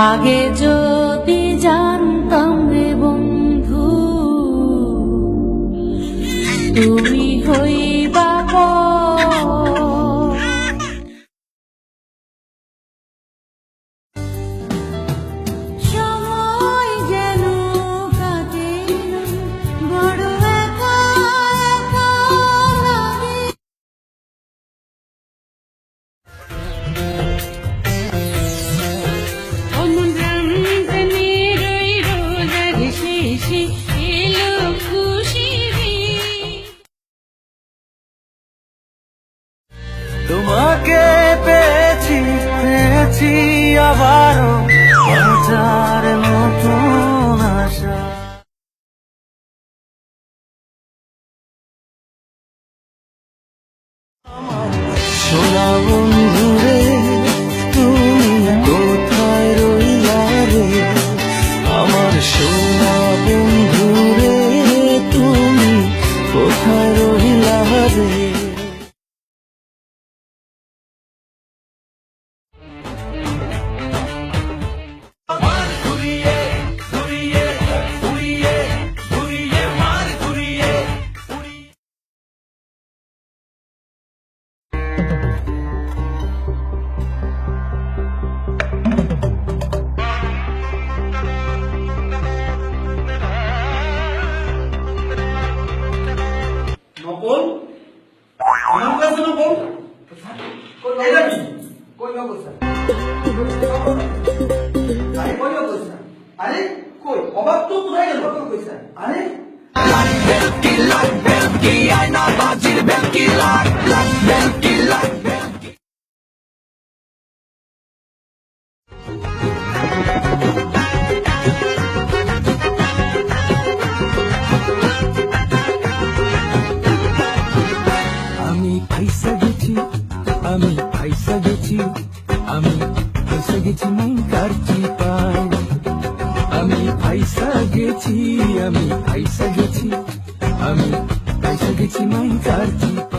আগে যদি জানতাম রে বন্ধু তুমি হইবা সময় যেন কাটে বড় একা একা লাগে। তোমাকে পেয়েছি পেয়েছি আবারও বাঁচার নতুন আশা। সোনা বন্ধুরে তুমি কোথায় রইলা রে, আমার সোনা বন্ধুরে তুমি কোথায় রইলা রে। নকল আমার কাছে নকল এটা কি কই নকল স্যার আরে কই নকল স্যার আরে কই অবাক তো কোথায় গেল কই স্যার আরে বেলকি আয়না বাজির বেলকি লাগ বেলকি লাগ আমি ফাইসা গেছি আমি ফাইসা গেছি আমি ফাইসা গেছি মাইকার চিপায়। আমি ফাইসা গেছি আমি ফাইসা গেছি আমি ফাইসা গেছি মাইকার চিপায়।